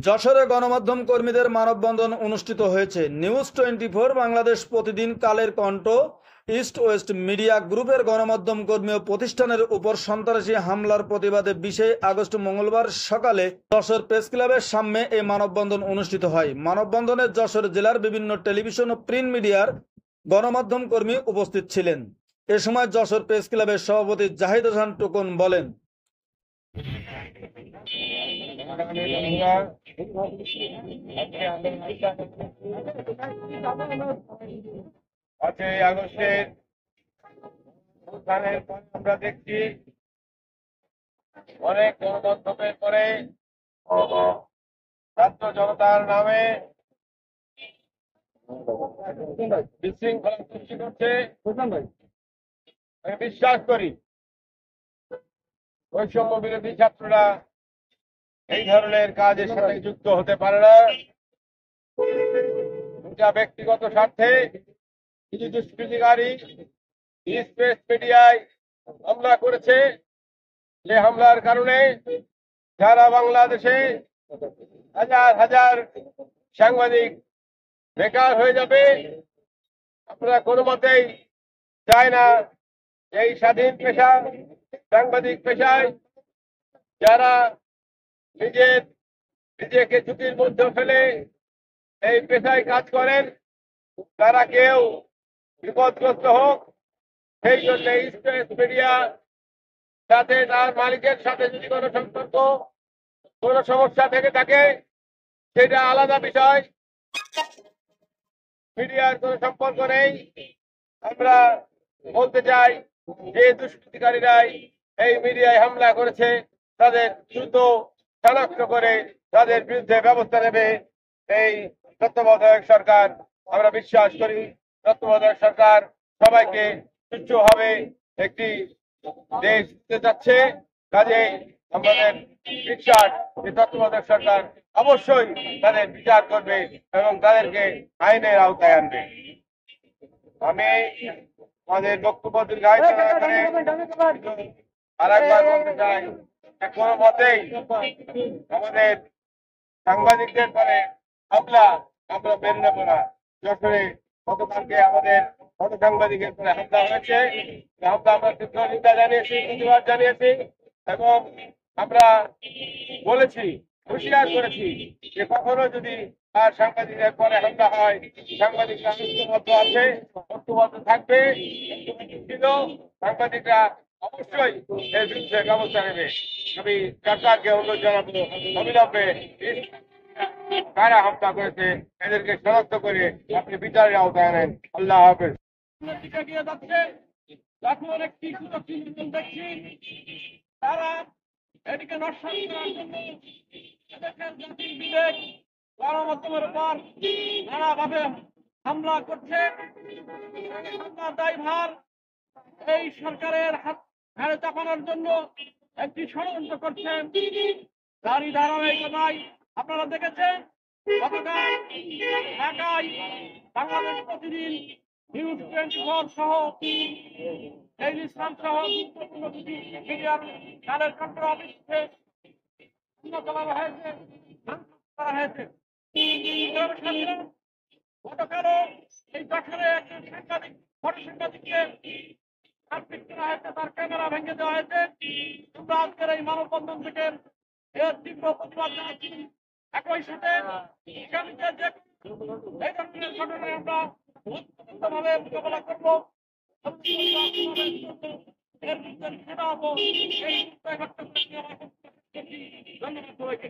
যশোরে গণমাধ্যম কর্মীদের মানববন্ধন অনুষ্ঠিত হয়েছে। নিউজ 24 বাংলাদেশ, প্রতিদিন, Kaler Kantho, east West media গ্রুপের গণমাধ্যম কর্মী ও প্রতিষ্ঠানের উপর সন্ত্রাসী হামলার প্রতিবাদে 20 আগস্ট মঙ্গলবার সকালে যশোর প্রেস ক্লাবের সামনে এই মানববন্ধন অনুষ্ঠিত হয়। মানববন্ধনে যশোর জেলার বিভিন্ন টেলিভিশন ও প্রিন্ট মিডিয়ার গণমাধ্যম কর্মী উপস্থিত ছিলেন। এ সময় যশোর প্রেস ক্লাবের সভাপতি জাহিদ হাসান টুকন বলেন, 5 আগস্টের উত্থানের পর আমরা দেখছি অনেক গণমাধ্যমের পরে ছাত্র জনতার নামে বিশৃঙ্খলা সৃষ্টি করছে। আমি বিশ্বাস করি বৈষম্য বিরোধী ছাত্ররা এই ধরনের কাজের সাথে যুক্ত হতে পারে না। এটা ব্যক্তিগত স্বার্থে কিছু দুষ্কৃতিকারী প্রেস মিডিয়ায় হামলা করেছে। যে হামলার কারণে সারা বাংলাদেশে হাজার হাজার সাংবাদিক বেকার হয়ে যাবে। আমরা কোনো মতেই চাই না এই স্বাধীন পেশা, সাংবাদিক পেশায় যারা নিজেকে ঝুঁকির মধ্যে ফেলে এই পেশায় কাজ করেন তারা কেউ বিপদগ্রস্ত হোক। সেই জন্য প্রেস মিডিয়া সাথে তার মালিকের সাথে যদি কোনো সম্পর্ক, কোনো সমস্যা থেকে থাকে সেটা আলাদা বিষয়, মিডিয়ার কোনো সম্পর্ক নেই। আমরা বলতে চাই যে দুষ্কৃতিকারীরাই এই মিডিয়ায় হামলা করেছে তাদের দ্রুত শনাক্ত করে তাদের বিরুদ্ধে ব্যবস্থা নেবে এই তত্ত্বাবধায়ক সরকার। আমরা বিশ্বাস করি তত্ত্বাবধায়ক সরকার সবাইকে সুষ্ঠুভাবে একটি দেশ দিতে যাচ্ছে। কাজে আমাদের বিশ্বাস যে তত্ত্বাবধায়ক সরকার অবশ্যই তাদের বিচার করবে এবং তাদেরকে আইনের আওতায় আনবে। আমি আমাদের বক্তব্য দীর্ঘায়িত আর একবার বলতে চাই যে কোনো মতেই আমাদের সাংবাদিকদের পরে হামলা আমরা মেনে নেব না। যশোরে গতকালকে আমাদের ফটো সাংবাদিকের পরে হামলা হয়েছে। হামলা আমরা তীব্র নিন্দা জানিয়েছি, প্রতিবাদ জানিয়েছি এবং আমরা বলেছি, হুঁশিয়ার করেছি যে কখনো যদি আর সাংবাদিকদের পরে হামলা হয়, সাংবাদিকরা ঐক্যবদ্ধ আছে, ঐক্যবদ্ধ থাকবে। ছিল সাংবাদিকরা অবশ্যই এর বিরুদ্ধে ব্যবস্থা নেবে। আমি সরকারকে অনুরোধ জানাবো অবিলম্বে কারা হামলা করেছে এদেরকে শনাক্ত করে আপনি বিচারের আওতায় আনেন। আল্লাহ হাফেজ। এখন একটি দেখছি তারা এটিকে নস্বাত করার জন্য এদেশের জাতির বিবেক গণমাধ্যমের উপর নানাভাবে হামলা করছে। হামলার দায়ভার এই সরকারের ঘাড়ে চাপানোর জন্য একটি ষড়যন্ত্র করছেন। তারই ধারাবাহিকতায় আপনারা দেখেছেন গতকাল ঢাকায় বাংলাদেশ প্রতিদিন, নিউজ 24 সহ ডেইলি ইসলাম সহ গুরুত্বপূর্ণ কিছু মিডিয়ার কালের কণ্ঠ অফিসে করা হয়েছে। গতকালও এই যশোরে একজন সাংবাদিক, ফটো সাংবাদিককে মারপিট করা হয়েছে, তার ক্যামেরা ভেঙে দেওয়া হয়েছে। আমরা আজকের এই মানববন্ধন থেকে এর তীব্র প্রতিবাদ জানাচ্ছি। একই সাথে আগামীতে যে এই ধরনের ঘটনায় আমরা ভাবে মোকাবেলা করবো, এর বিরুদ্ধে সেটা হবো। এই ধন্যবাদ সবাইকে।